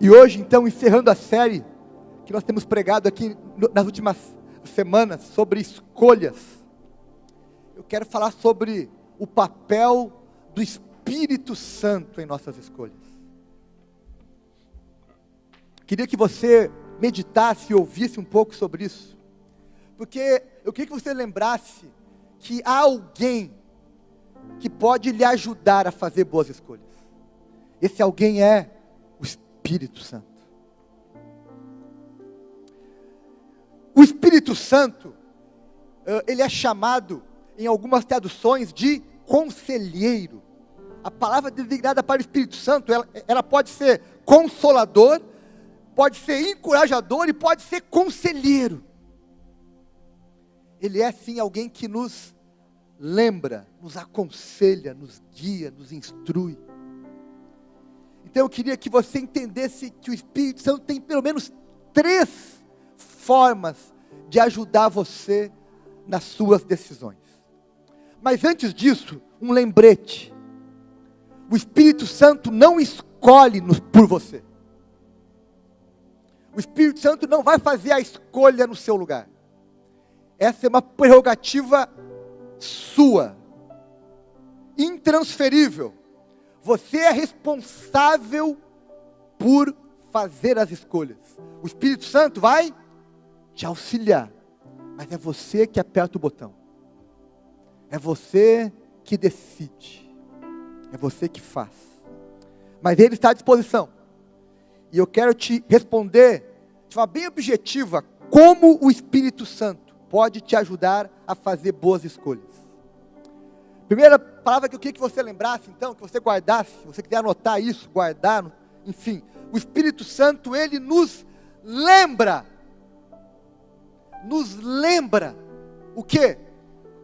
E hoje, então, encerrando a série que nós temos pregado aqui nas últimas semanas sobre escolhas, eu quero falar sobre o papel do Espírito Santo em nossas escolhas. Queria que você meditasse e ouvisse um pouco sobre isso, porque eu queria que você lembrasse que há alguém que pode lhe ajudar a fazer boas escolhas. Esse alguém é o Espírito Santo. O Espírito Santo, ele é chamado em algumas traduções de conselheiro. A palavra designada para o Espírito Santo, ela pode ser consolador, pode ser encorajador e pode ser conselheiro. Ele é sim alguém que nos lembra, nos aconselha, nos guia, nos instrui. Então eu queria que você entendesse que o Espírito Santo tem pelo menos 3 formas de ajudar você nas suas decisões. Mas antes disso, um lembrete. O Espírito Santo não escolhe por você. O Espírito Santo não vai fazer a escolha no seu lugar. Essa é uma prerrogativa sua, intransferível. Você é responsável por fazer as escolhas. O Espírito Santo vai te auxiliar, mas é você que aperta o botão. É você que decide. É você que faz. Mas Ele está à disposição. E eu quero te responder de forma bem objetiva como o Espírito Santo pode te ajudar a fazer boas escolhas. Primeira palavra que eu queria que você lembrasse, então, que você guardasse, se você quiser anotar isso, guardar, enfim. O Espírito Santo, Ele nos lembra. Nos lembra o quê?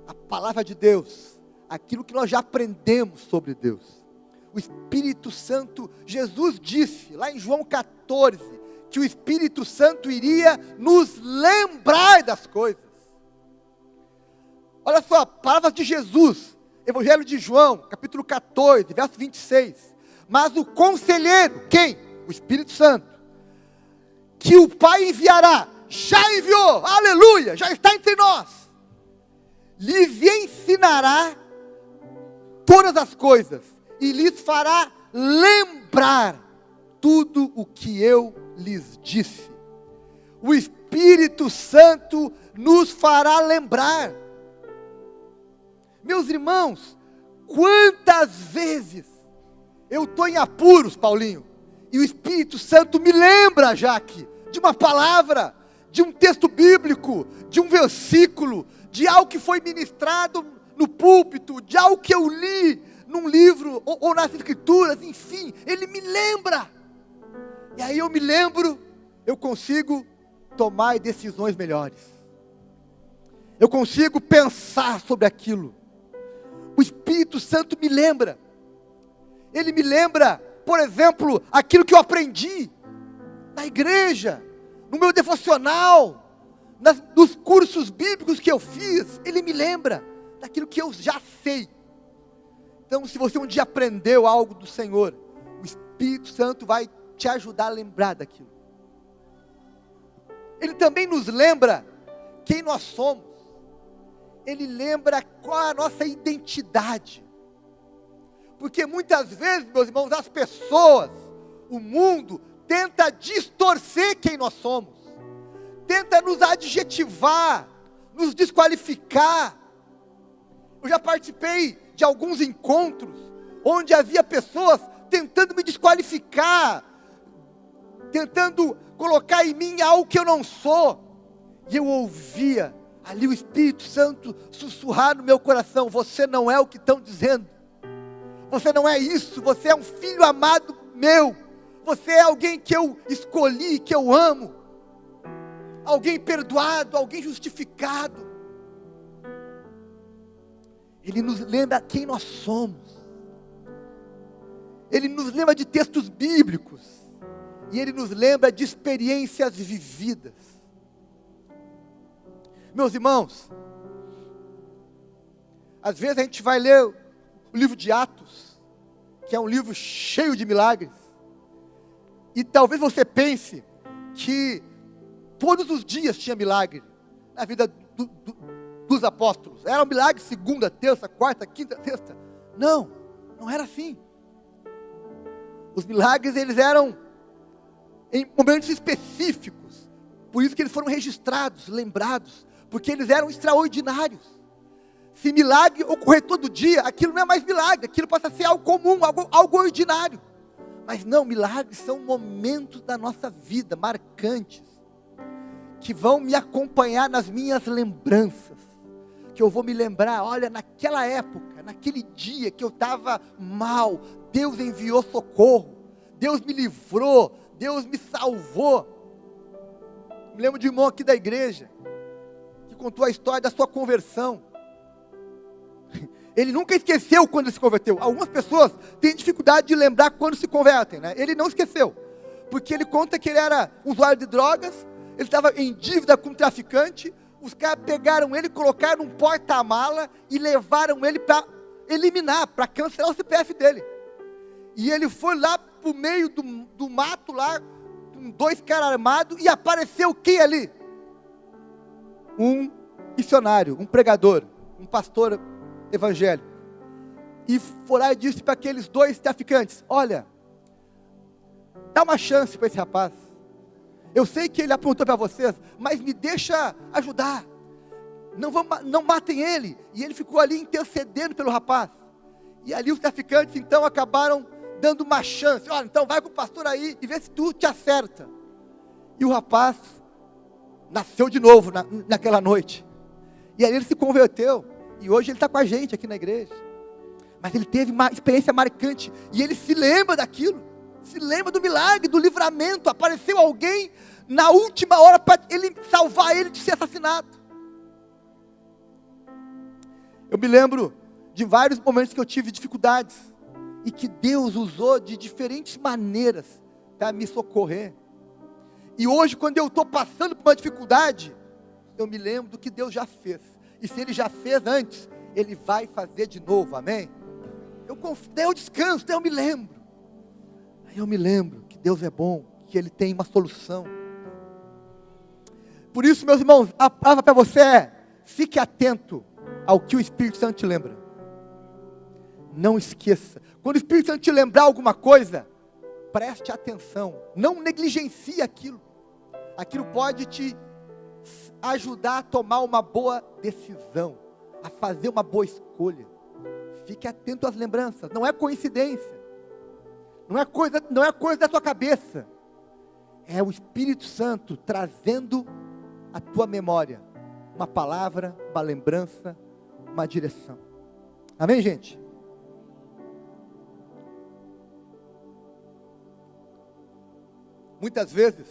A palavra de Deus. Aquilo que nós já aprendemos sobre Deus. O Espírito Santo, Jesus disse, lá em João 14, que o Espírito Santo iria nos lembrar das coisas. Olha só, palavras de Jesus, Evangelho de João, capítulo 14, verso 26. Mas o conselheiro, quem? O Espírito Santo, que o Pai enviará, já enviou, aleluia, já está entre nós, lhes ensinará todas as coisas, e lhes fará lembrar tudo o que eu lhes disse. O Espírito Santo nos fará lembrar. Meus irmãos, quantas vezes eu estou em apuros, Paulinho, e o Espírito Santo me lembra, Jaque, de uma palavra, de um texto bíblico, de um versículo, de algo que foi ministrado no púlpito, de algo que eu li num livro, ou nas escrituras, enfim, Ele me lembra. E aí eu me lembro, eu consigo tomar decisões melhores. Eu consigo pensar sobre aquilo. O Espírito Santo me lembra. Ele me lembra, por exemplo, aquilo que eu aprendi na igreja, no meu devocional, nos cursos bíblicos que eu fiz. Ele me lembra daquilo que eu já sei. Então, se você um dia aprendeu algo do Senhor, o Espírito Santo vai te ajudar a lembrar daquilo. Ele também nos lembra quem nós somos. Ele lembra qual é a nossa identidade. Porque muitas vezes, meus irmãos, as pessoas, o mundo, tenta distorcer quem nós somos. Tenta nos adjetivar, nos desqualificar. Eu já participei de alguns encontros, onde havia pessoas tentando me desqualificar, tentando colocar em mim algo que eu não sou. E eu ouvia ali o Espírito Santo sussurrar no meu coração: você não é o que estão dizendo, você não é isso, você é um filho amado meu, você é alguém que eu escolhi, que eu amo, alguém perdoado, alguém justificado. Ele nos lembra quem nós somos, Ele nos lembra de textos bíblicos, e Ele nos lembra de experiências vividas. Meus irmãos, às vezes a gente vai ler o livro de Atos, que é um livro cheio de milagres, E talvez você pense que todos os dias tinha milagre na vida dos apóstolos. Era um milagre segunda, terça, quarta, quinta, sexta. Não, não era assim. Os milagres, eles eram em momentos específicos. Por isso que eles foram registrados, lembrados. Porque eles eram extraordinários. Se milagre ocorrer todo dia, aquilo não é mais milagre. Aquilo passa a ser algo comum, algo ordinário. Mas não, milagres são momentos da nossa vida, marcantes. Que vão me acompanhar nas minhas lembranças. Que eu vou me lembrar, olha, naquela época, naquele dia que eu estava mal, Deus enviou socorro. Deus me livrou, Deus me salvou. Me lembro de um irmão aqui da igreja, que contou a história da sua conversão. Ele nunca esqueceu quando se converteu. Algumas pessoas têm dificuldade de lembrar quando se convertem, né? Ele não esqueceu, porque ele conta que ele era usuário de drogas, ele estava em dívida com um traficante, os caras pegaram ele, colocaram num porta-mala e levaram ele para eliminar, para cancelar o CPF dele. E ele foi lá para o meio do mato, lá, com 2 caras armados, e apareceu quem ali? Um missionário, um pregador, um pastor evangélico. E foi lá e disse para aqueles 2 traficantes: olha, dá uma chance para esse rapaz. Eu sei que ele apontou para vocês, mas me deixa ajudar. Não matem ele. E ele ficou ali intercedendo pelo rapaz. E ali os traficantes então acabaram dando uma chance. Olha, então vai com o pastor aí e vê se tu te acerta. E o rapaz nasceu de novo naquela noite. E aí ele se converteu. E hoje ele está com a gente aqui na igreja. Mas ele teve uma experiência marcante. E ele se lembra daquilo. Se lembra do milagre, do livramento. Apareceu alguém na última hora para ele salvar ele de ser assassinado. Eu me lembro de vários momentos que eu tive dificuldades. E que Deus usou de diferentes maneiras para me socorrer. E hoje, quando eu estou passando por uma dificuldade, eu me lembro do que Deus já fez. E se Ele já fez antes, Ele vai fazer de novo, amém? Eu descanso, eu me lembro. Aí eu me lembro que Deus é bom, que Ele tem uma solução. Por isso, meus irmãos, a palavra para você é: fique atento ao que o Espírito Santo te lembra. Não esqueça. Quando o Espírito Santo te lembrar alguma coisa, preste atenção. Não negligencie aquilo. Aquilo pode te ajudar a tomar uma boa decisão, a fazer uma boa escolha. Fique atento às lembranças. Não é coincidência. Não é coisa da tua cabeça. É o Espírito Santo trazendo à tua memória uma palavra, uma lembrança, uma direção. Amém, gente? Muitas vezes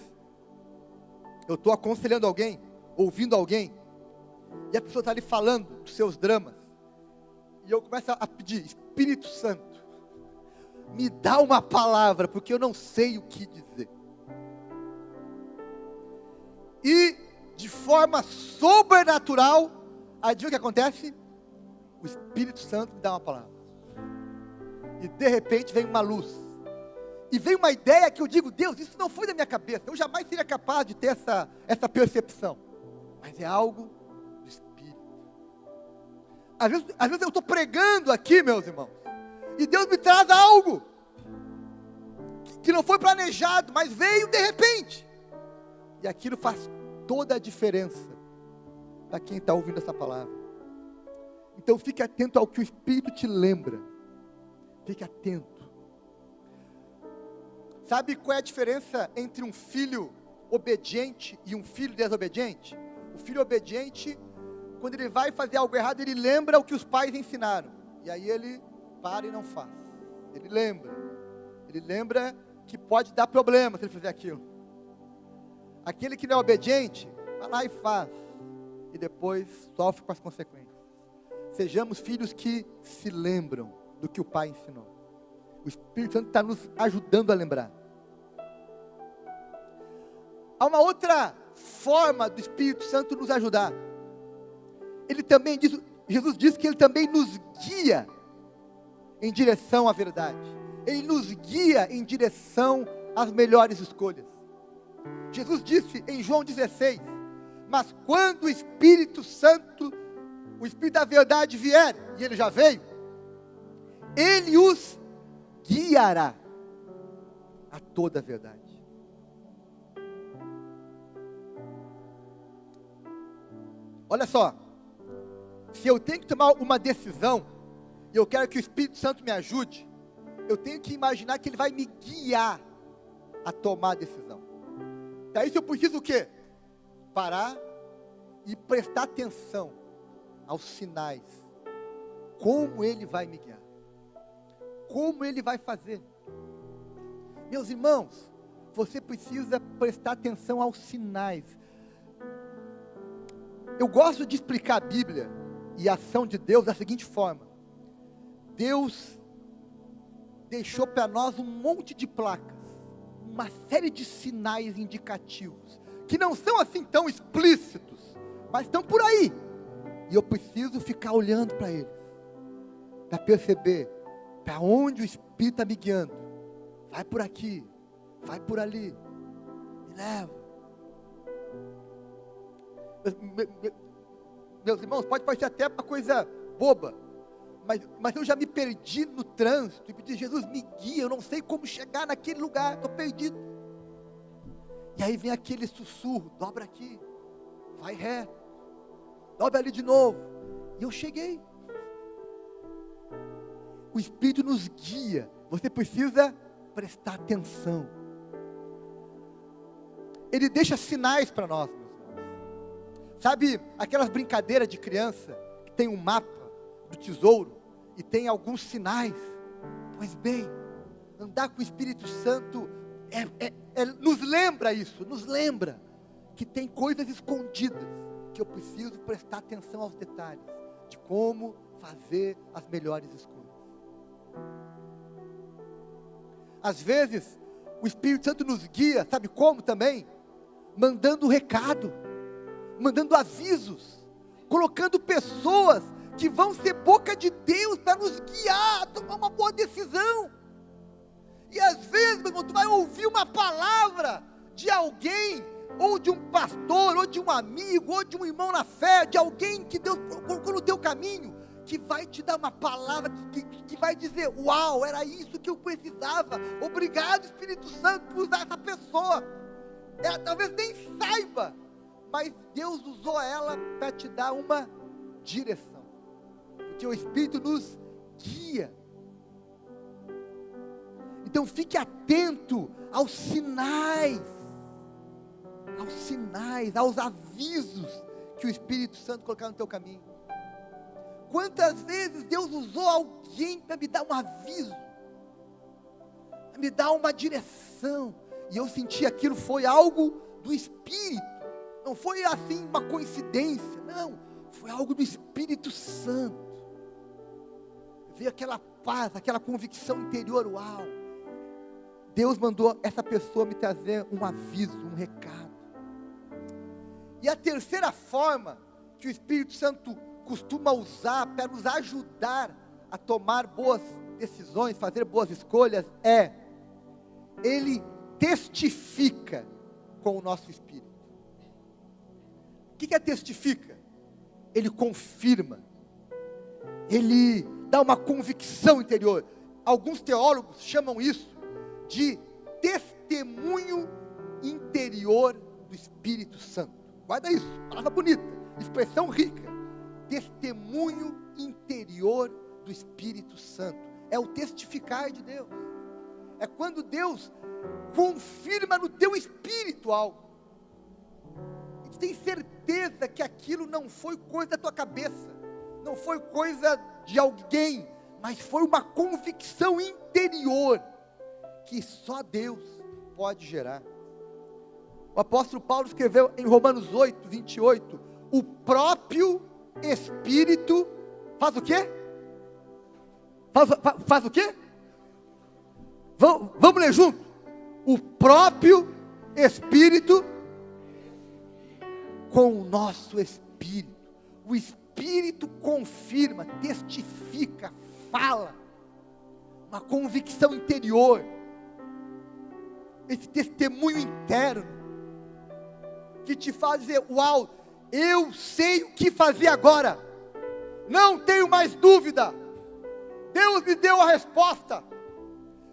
eu estou aconselhando alguém, ouvindo alguém, e a pessoa está ali falando dos seus dramas, e eu começo a pedir: Espírito Santo, me dá uma palavra, porque eu não sei o que dizer. E de forma sobrenatural, adivinha o que acontece? O Espírito Santo me dá uma palavra, e de repente vem uma luz, e vem uma ideia que eu digo: Deus, isso não foi da minha cabeça, eu jamais seria capaz de ter essa percepção. Mas é algo do Espírito. Às vezes eu estou pregando aqui, meus irmãos, e Deus me traz algo que não foi planejado, mas veio de repente. E aquilo faz toda a diferença para quem está ouvindo essa palavra. Então fique atento ao que o Espírito te lembra. Fique atento. Sabe qual é a diferença entre um filho obediente e um filho desobediente? O filho obediente, quando ele vai fazer algo errado, ele lembra o que os pais ensinaram. E aí ele para e não faz. Ele lembra que pode dar problema se ele fizer aquilo. Aquele que não é obediente, vai lá e faz. E depois sofre com as consequências. Sejamos filhos que se lembram do que o pai ensinou. O Espírito Santo está nos ajudando a lembrar. Há uma outra forma do Espírito Santo nos ajudar. Ele também diz, Jesus disse que Ele também nos guia em direção à verdade. Ele nos guia em direção as melhores escolhas. Jesus disse em João 16, mas quando o Espírito Santo, o Espírito da verdade vier, e ele já veio, ele os guiará a toda a verdade. Olha só, se eu tenho que tomar uma decisão, e eu quero que o Espírito Santo me ajude, eu tenho que imaginar que ele vai me guiar a tomar a decisão. Para isso eu preciso o quê? Parar e prestar atenção aos sinais. Como ele vai me guiar? Como ele vai fazer? Meus irmãos, você precisa prestar atenção aos sinais. Eu gosto de explicar a Bíblia e a ação de Deus da seguinte forma: Deus deixou para nós um monte de placas, uma série de sinais indicativos, que não são assim tão explícitos, mas estão por aí, e eu preciso ficar olhando para eles, para perceber para onde o Espírito está me guiando. Vai por aqui, vai por ali, me leva. Meus irmãos, pode parecer até uma coisa boba, mas eu já me perdi no trânsito, e pedi: Jesus, me guia, eu não sei como chegar naquele lugar, estou perdido. E aí vem aquele sussurro: dobra aqui, vai reto, dobra ali de novo, e eu cheguei. O Espírito nos guia, você precisa prestar atenção. Ele deixa sinais para nós, meus irmãos. Sabe aquelas brincadeiras de criança, que tem um mapa do tesouro, e tem alguns sinais? Pois bem, andar com o Espírito Santo nos lembra isso, nos lembra que tem coisas escondidas, que eu preciso prestar atenção aos detalhes, de como fazer as melhores escolhas. Às vezes, o Espírito Santo nos guia, sabe como também? Mandando recado, mandando avisos, colocando pessoas que vão ser boca de Deus para nos guiar a tomar uma boa decisão. E às vezes, meu irmão, tu vai ouvir uma palavra de alguém, ou de um pastor, ou de um amigo, ou de um irmão na fé, de alguém que Deus colocou no teu caminho, que vai te dar uma palavra que vai dizer: uau, era isso que eu precisava, obrigado Espírito Santo por usar essa pessoa. Ela talvez nem saiba, mas Deus usou ela para te dar uma direção, porque o Espírito nos guia. Então fique atento aos sinais, aos avisos que o Espírito Santo colocar no teu caminho. Quantas vezes Deus usou alguém para me dar um aviso, para me dar uma direção, e eu senti aquilo foi algo do Espírito, não foi assim uma coincidência, não, foi algo do Espírito Santo. Veio aquela paz, aquela convicção interior: uau, Deus mandou essa pessoa me trazer um aviso, um recado. E a terceira forma que o Espírito Santo costuma usar para nos ajudar a tomar boas decisões, fazer boas escolhas, ele testifica com o nosso espírito. O que é testifica? Ele confirma, ele dá uma convicção interior. Alguns teólogos chamam isso de testemunho interior do Espírito Santo. Guarda isso, palavra bonita, expressão rica. Testemunho interior do Espírito Santo. É o testificar de Deus. É quando Deus confirma no teu espírito algo. E tu tem certeza que aquilo não foi coisa da tua cabeça, não foi coisa de alguém, mas foi uma convicção interior que só Deus pode gerar. O apóstolo Paulo escreveu em Romanos 8, 28, o próprio Espírito faz o quê? Faz o quê? Vamos ler junto. O próprio Espírito com o nosso espírito. O Espírito confirma, testifica, fala. Uma convicção interior. esse testemunho interno, que te faz dizer: uau, eu sei o que fazer agora, não tenho mais dúvida, Deus me deu a resposta.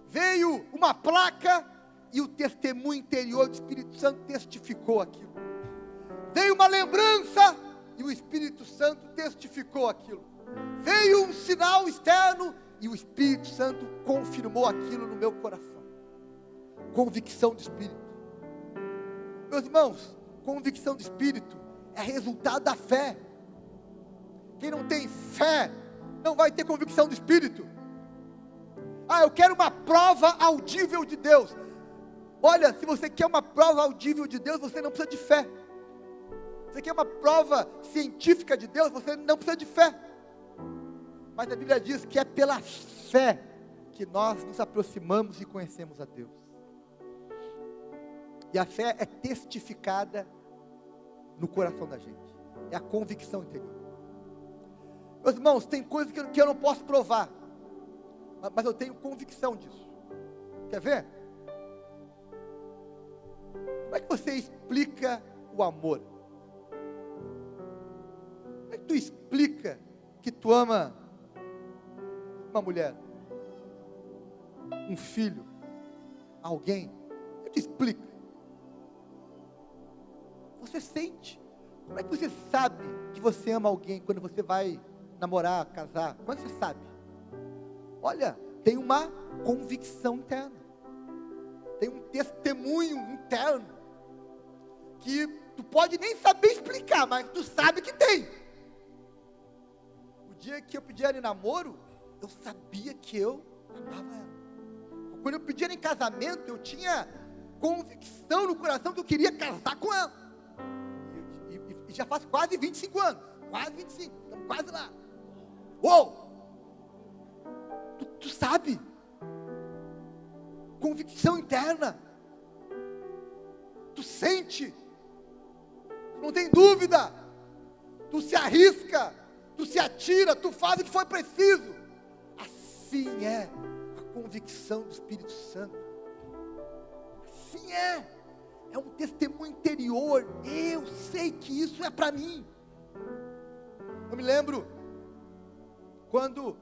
Veio uma placa e o testemunho interior do Espírito Santo testificou aquilo. Veio uma lembrança e o Espírito Santo testificou aquilo. Veio um sinal externo e o Espírito Santo confirmou aquilo no meu coração. Convicção do Espírito. Meus irmãos, convicção do Espírito é resultado da fé. Quem não tem fé não vai ter convicção do Espírito. Eu quero uma prova audível de Deus. Olha, se você quer uma prova audível de Deus, você não precisa de fé. Se você quer uma prova científica de Deus, você não precisa de fé. Mas a Bíblia diz que é pela fé que nós nos aproximamos e conhecemos a Deus. E a fé é testificada no coração da gente. É a convicção interior. Meus irmãos, tem coisas que eu não posso provar, mas eu tenho convicção disso. Quer ver? Como é que você explica o amor? Como é que tu explica que tu ama uma mulher, um filho, alguém? Como é que tu explica? Você sente. Como é que você sabe que você ama alguém quando você vai namorar, casar? Como é que você sabe? Olha, tem uma convicção interna. Tem um testemunho interno que tu pode nem saber explicar, mas tu sabe que tem. O dia que eu pedi ela em namoro, eu sabia que eu amava ela. Quando eu pedi ela em casamento, eu tinha convicção no coração que eu queria casar com ela. E já faz quase 25 anos. Quase 25, estamos quase lá. Uou! Tu sabe? Convicção interna. Tu sente. Não tem dúvida. Tu se arrisca. Tu se atira. Tu faz o que for preciso. Assim é a convicção do Espírito Santo. Assim é. É um testemunho interior. Eu sei que isso é para mim. Eu me lembro quando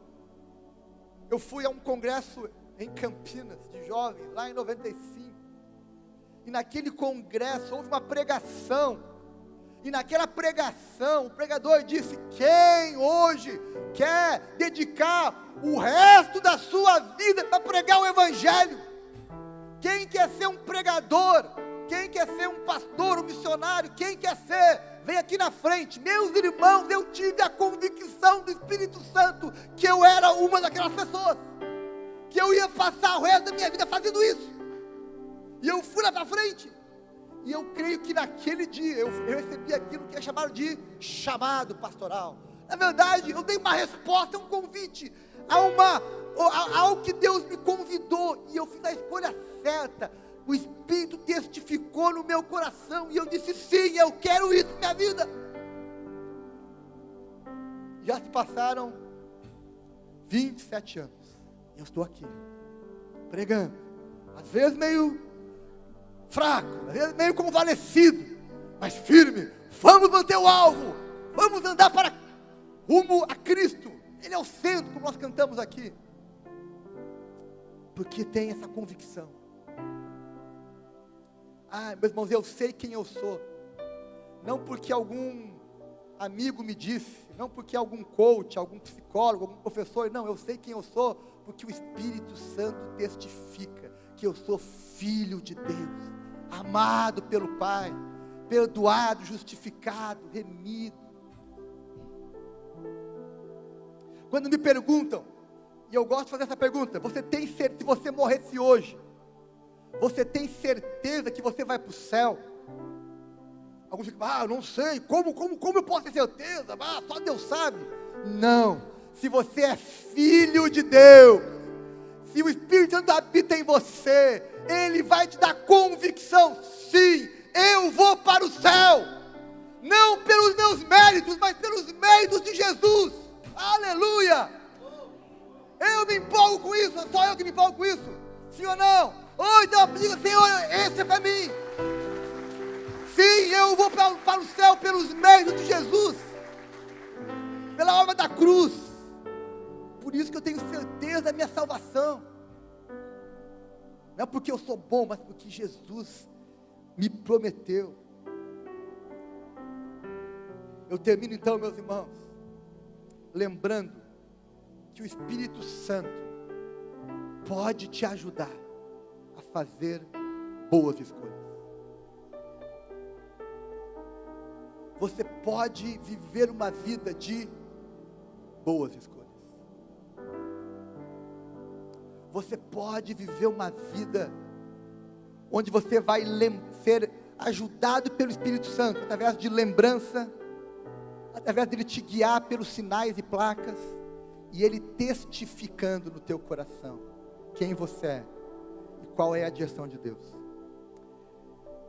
eu fui a um congresso em Campinas, de jovens, lá em 95. E naquele congresso houve uma pregação. E naquela pregação, o pregador disse: quem hoje quer dedicar o resto da sua vida para pregar o Evangelho? Quem quer ser um pregador? Quem quer ser um pastor, um missionário? Quem quer ser? Vem aqui na frente. Meus irmãos, eu tive a convicção do Espírito Santo que eu era uma daquelas pessoas, que eu ia passar o resto da minha vida fazendo isso. E eu fui lá para frente. E eu creio que naquele dia eu recebi aquilo que é chamado de chamado pastoral. Na verdade, eu dei uma resposta, um convite a algo que Deus me convidou, e eu fiz a escolha certa. O Espírito testificou no meu coração, e eu disse: sim, eu quero isso na minha vida. Já se passaram 27 anos, e eu estou aqui, pregando, às vezes meio fraco, às vezes meio convalescido, mas firme. Vamos manter o alvo, vamos andar para rumo a Cristo. Ele é o centro, como nós cantamos aqui, porque tem essa convicção. Meus irmãos, eu sei quem eu sou, não porque algum amigo me disse, não porque algum coach, algum psicólogo, algum professor, não, eu sei quem eu sou, porque o Espírito Santo testifica que eu sou filho de Deus, amado pelo Pai, perdoado, justificado, remido. Quando me perguntam, e eu gosto de fazer essa pergunta: você tem certeza, se você morresse hoje, você tem certeza que você vai para o céu? Alguns ficam: eu não sei, como eu posso ter certeza? Só Deus sabe. Não, se você é filho de Deus, se o Espírito Santo habita em você, Ele vai te dar convicção: sim, eu vou para o céu, não pelos meus méritos, mas pelos méritos de Jesus. Aleluia! Eu me empolgo com isso, só eu que me empolgo com isso, sim ou não? Então eu digo: Senhor, eu vou para o céu pelos méritos de Jesus, pela obra da cruz. Por isso que eu tenho certeza da minha salvação. Não é porque eu sou bom, mas porque Jesus me prometeu. Eu termino então, meus irmãos, lembrando que o Espírito Santo pode te ajudar a fazer boas escolhas. Você pode viver uma vida de boas escolhas. Você pode viver uma vida onde você vai ser ajudado pelo Espírito Santo, através de lembrança, através dele te guiar pelos sinais e placas, e ele testificando no teu coração quem você é e qual é a direção de Deus.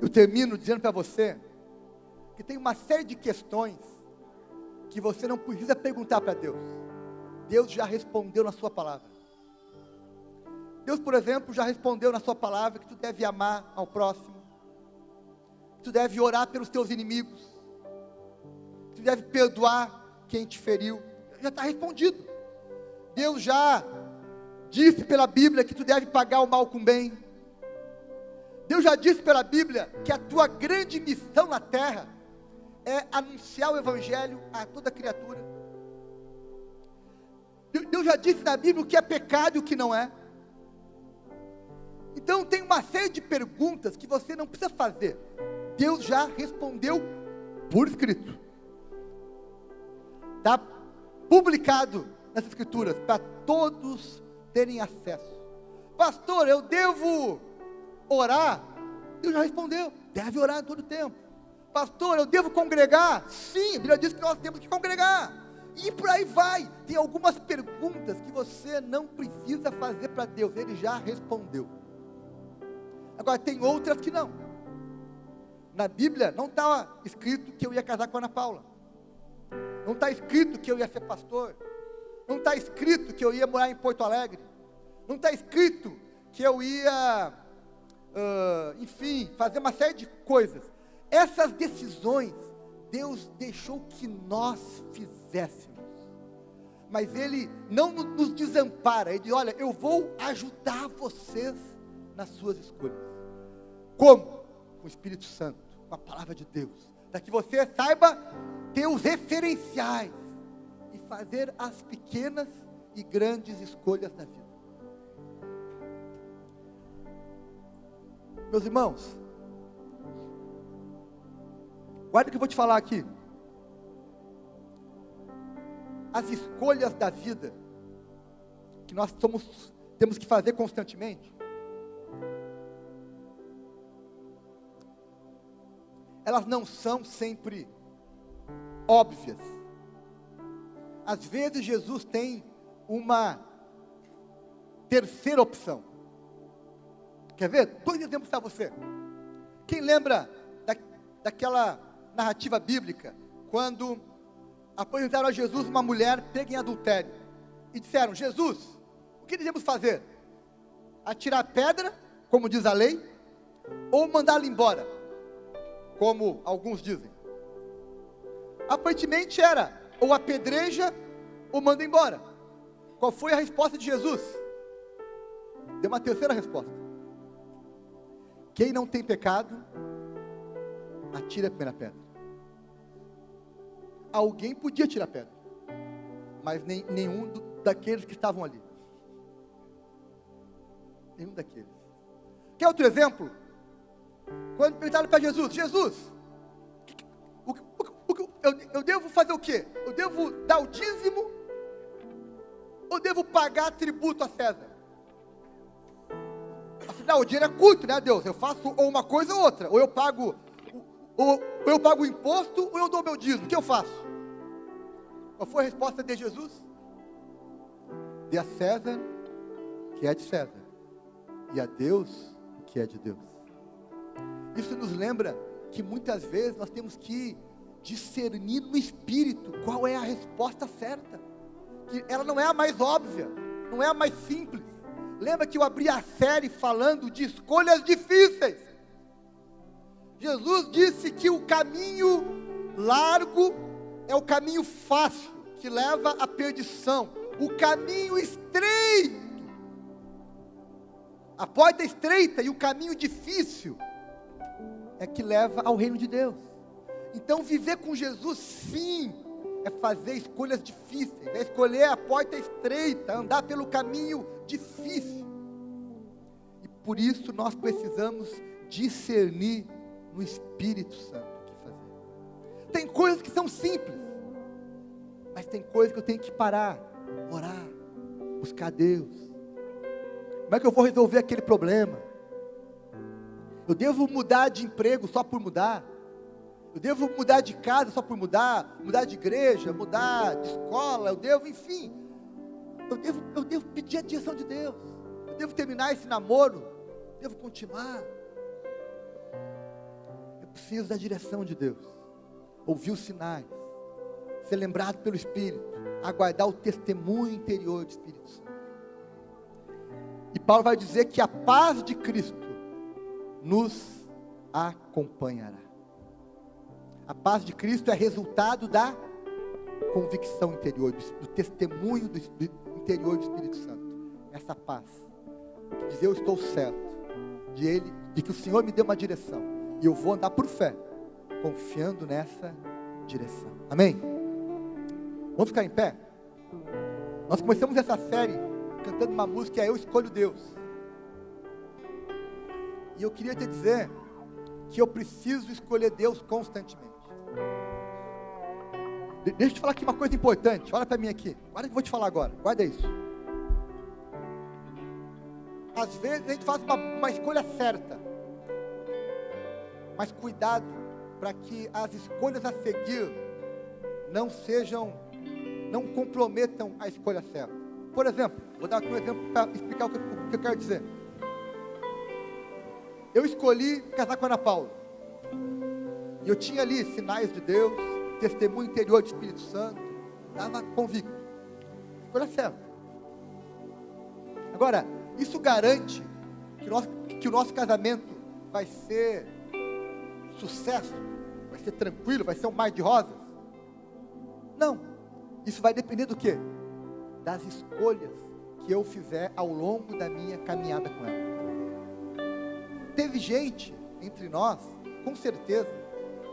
Eu termino dizendo para você que tem uma série de questões que você não precisa perguntar para Deus. Deus já respondeu na sua palavra. Deus, por exemplo, já respondeu na sua palavra que tu deve amar ao próximo, que tu deve orar pelos teus inimigos, que tu deve perdoar quem te feriu. Já está respondido. Deus já disse pela Bíblia que tu deve pagar o mal com o bem. Deus já disse pela Bíblia que a tua grande missão na terra é anunciar o Evangelho a toda criatura. Deus já disse na Bíblia o que é pecado e o que não é. Então tem uma série de perguntas que você não precisa fazer. Deus já respondeu por escrito. Está publicado nas Escrituras para todos terem acesso. Pastor, eu devo orar? Deus já respondeu. Deve orar em todo o tempo. Pastor, eu devo congregar? Sim, a Bíblia diz que nós temos que congregar. E por aí vai. Tem algumas perguntas que você não precisa fazer para Deus. Ele já respondeu. Agora tem outras que não. Na Bíblia não está escrito que eu ia casar com a Ana Paula. Não está escrito que eu ia ser pastor. Não está escrito que eu ia morar em Porto Alegre. Não está escrito que eu ia, enfim, fazer uma série de coisas. Essas decisões, Deus deixou que nós fizéssemos. Mas Ele não nos desampara. Ele diz, olha, eu vou ajudar vocês nas suas escolhas. Como? Com o Espírito Santo, com a palavra de Deus. Para que você saiba ter os referenciais e fazer as pequenas e grandes escolhas da vida. Meus irmãos, guarda o que eu vou te falar aqui. As escolhas da vida que nós temos que fazer constantemente, elas não são sempre óbvias. Às vezes Jesus tem uma terceira opção. Quer ver? 2 exemplos para você. Quem lembra daquela narrativa bíblica, quando apresentaram a Jesus uma mulher pega em adultério, e disseram, Jesus, o que devemos fazer? Atirar pedra, como diz a lei, ou mandá-la embora, como alguns dizem? Aparentemente era, ou apedreja, ou manda embora. Qual foi a resposta de Jesus? Deu uma terceira resposta. Quem não tem pecado, atira a primeira pedra. Alguém podia tirar pedra, mas nenhum daqueles que estavam ali. Nenhum daqueles. Quer outro exemplo? Quando perguntaram para Jesus, eu devo fazer o quê? Eu devo dar o dízimo? Ou devo pagar tributo a César? Afinal, o dinheiro é curto, né, Deus? Eu faço ou uma coisa ou outra. Ou eu pago o imposto, ou eu dou o meu dízimo. O que eu faço? Qual foi a resposta de Jesus? Dê a César o que é de César, e a Deus o que é de Deus. Isso nos lembra que muitas vezes nós temos que discernir no Espírito qual é a resposta certa. Que ela não é a mais óbvia, não é a mais simples. Lembra que eu abri a série falando de escolhas difíceis. Jesus disse que o caminho largo é o caminho fácil, que leva à perdição. O caminho estreito, a porta estreita e o caminho difícil é que leva ao reino de Deus. Então viver com Jesus, sim, é fazer escolhas difíceis, é escolher a porta estreita, andar pelo caminho difícil. E por isso nós precisamos discernir no Espírito Santo o que fazer. Tem coisas que são simples, mas tem coisas que eu tenho que parar, orar, buscar Deus. Como é que eu vou resolver aquele problema? Eu devo mudar de emprego só por mudar? Eu devo mudar de casa só por mudar? Mudar de igreja, mudar de escola? Eu devo, enfim, eu devo pedir a direção de Deus. Eu devo terminar esse namoro? Devo continuar? Eu preciso da direção de Deus, ouvir os sinais, ser lembrado pelo Espírito, aguardar o testemunho interior do Espírito Santo. E Paulo vai dizer que a paz de Cristo nos acompanhará. A paz de Cristo é resultado da convicção interior, do testemunho do interior do Espírito Santo. Essa paz, que diz: eu estou certo, de que o Senhor me deu uma direção, e eu vou andar por fé, confiando nessa direção. Amém? Vamos ficar em pé? Nós começamos essa série cantando uma música, Eu Escolho Deus. E eu queria te dizer que eu preciso escolher Deus constantemente. Deixa eu te falar aqui uma coisa importante. Olha para mim aqui. Guarda que eu vou te falar agora. Guarda isso. Às vezes a gente faz uma escolha certa, mas cuidado para que as escolhas a seguir não comprometam a escolha certa. Por exemplo, vou dar aqui um exemplo para explicar o que eu quero dizer. Eu escolhi casar com a Ana Paula, e eu tinha ali sinais de Deus, testemunho interior do Espírito Santo, estava convicto, escolha certa. Agora, isso garante que o nosso casamento vai ser sucesso, vai ser tranquilo, vai ser um mar de rosas? Não, isso vai depender do quê? Das escolhas que eu fizer ao longo da minha caminhada com ela. Teve gente entre nós, com certeza,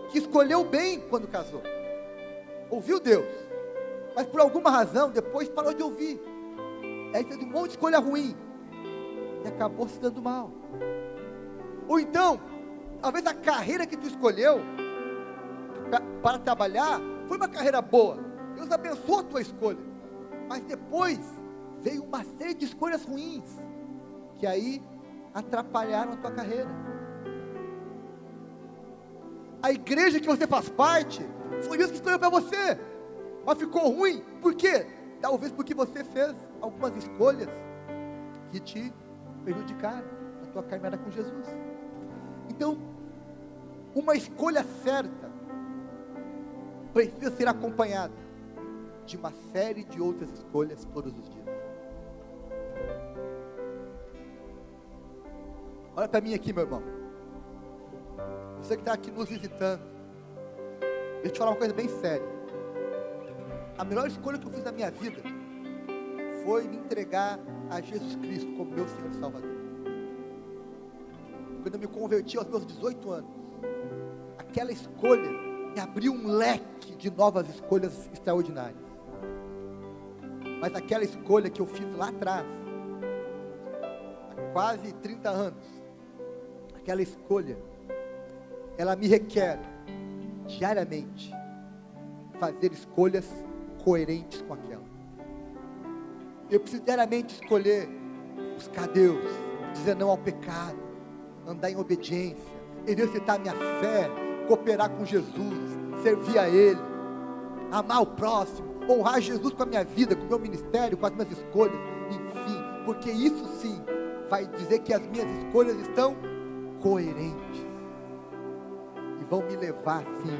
que escolheu bem quando casou, ouviu Deus, mas por alguma razão depois parou de ouvir, aí fez um monte de escolha ruim e acabou se dando mal. Ou então, talvez a carreira que tu escolheu para trabalhar foi uma carreira boa, Deus abençoou a tua escolha, mas depois veio uma série de escolhas ruins, que aí atrapalharam a tua carreira. A igreja que você faz parte, foi Deus que escolheu para você, mas ficou ruim, por quê? Talvez porque você fez algumas escolhas que te prejudicaram na tua caminhada com Jesus. Então, uma escolha certa precisa ser acompanhada de uma série de outras escolhas todos os dias. Olha para mim aqui, meu irmão. Você que está aqui nos visitando, deixa eu te falar uma coisa bem séria. A melhor escolha que eu fiz na minha vida foi me entregar a Jesus Cristo como meu Senhor e Salvador. Quando eu me converti aos meus 18 anos, aquela escolha me abriu um leque de novas escolhas extraordinárias. Mas aquela escolha que eu fiz lá atrás, há quase 30 anos, aquela escolha, ela me requer diariamente fazer escolhas coerentes com aquela. Eu preciso diariamente escolher buscar Deus, dizer não ao pecado, andar em obediência, exercitar minha fé, cooperar com Jesus, servir a Ele, amar o próximo, honrar Jesus com a minha vida, com o meu ministério, com as minhas escolhas, enfim, porque isso sim vai dizer que as minhas escolhas estão coerentes e vão me levar sim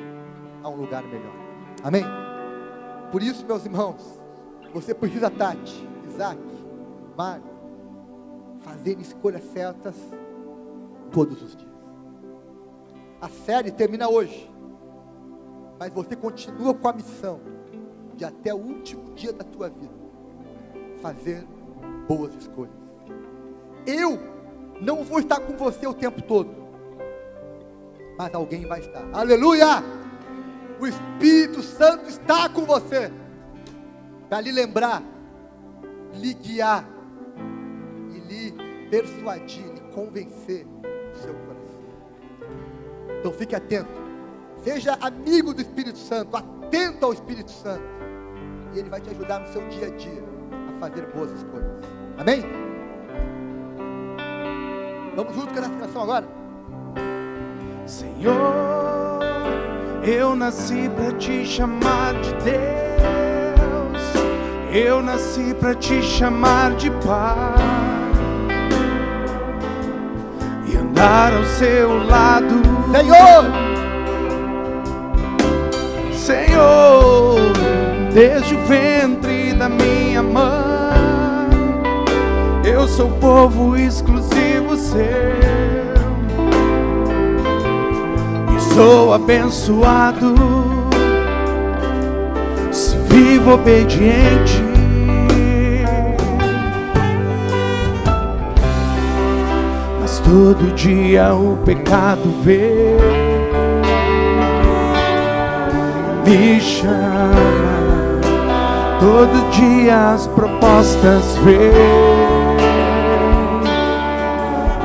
a um lugar melhor. Amém? Por isso, meus irmãos, você precisa, Tati, Isaac, Mário, fazer escolhas certas todos os dias. A série termina hoje, mas você continua com a missão de até o último dia da tua vida fazer boas escolhas. Eu não vou estar com você o tempo todo, mas alguém vai estar. Aleluia! O Espírito Santo está com você para lhe lembrar, lhe guiar e lhe persuadir, lhe convencer o seu coração. Então fique atento, seja amigo do Espírito Santo, atento ao Espírito Santo, e ele vai te ajudar no seu dia a dia a fazer boas escolhas. Amém? Vamos juntos com essa canção agora? Senhor, eu nasci pra te chamar de Deus, eu nasci pra te chamar de Pai, e andar ao seu lado. Senhor, desde o ventre da minha mãe, eu sou povo exclusivo seu, e sou abençoado se vivo obediente. Mas todo dia o pecado vem, me chama, todo dia as propostas vêm,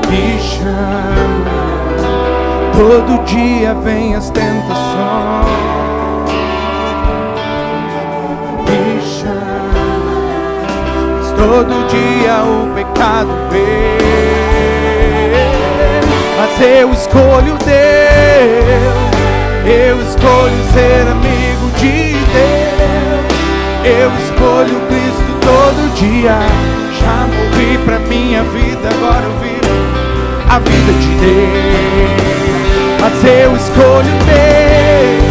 me chama, todo dia vem as tentações, me chama, mas todo dia o pecado vem, mas eu escolho Deus, eu escolho ser amigo de Deus, eu escolho Cristo todo dia. Já morri pra minha vida, agora eu vivo a vida de Deus. Mas eu escolho Deus,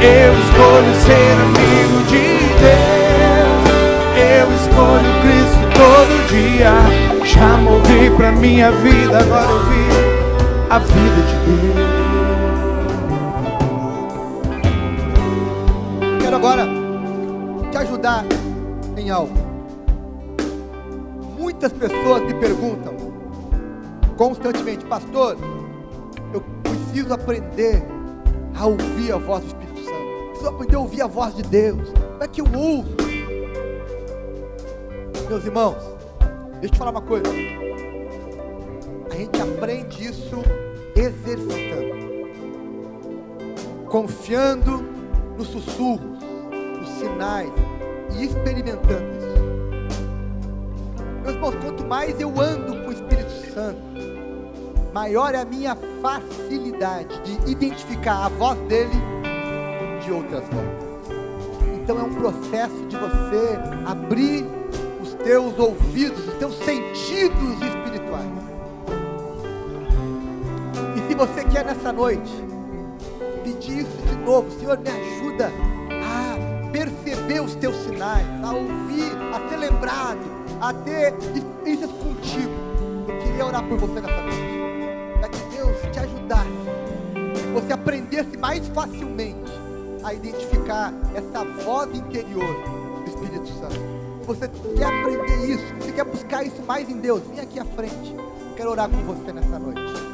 eu escolho ser amigo de Deus, eu escolho Cristo todo dia. Já morri pra minha vida, agora eu vivo a vida de Deus. Agora, te ajudar em algo. Muitas pessoas me perguntam constantemente: pastor, eu preciso aprender a ouvir a voz do Espírito Santo, preciso aprender a ouvir a voz de Deus. Como é que eu ouço? Meus irmãos, deixa eu te falar uma coisa. A gente aprende isso exercitando, confiando nos sussurros, sinais e experimentando isso. Meus irmãos, quanto mais eu ando com o Espírito Santo, maior é a minha facilidade de identificar a voz dele de outras vozes. Então é um processo de você abrir os teus ouvidos, os teus sentidos espirituais. E se você quer nessa noite pedir isso de novo: Senhor, me ajuda a perceber os teus sinais, a ouvir, a ser lembrado, a ter experiências contigo, eu queria orar por você nessa noite, para que Deus te ajudasse, você aprendesse mais facilmente a identificar essa voz interior do Espírito Santo. Se você quer aprender isso, se você quer buscar isso mais em Deus, vem aqui à frente, eu quero orar com você nessa noite.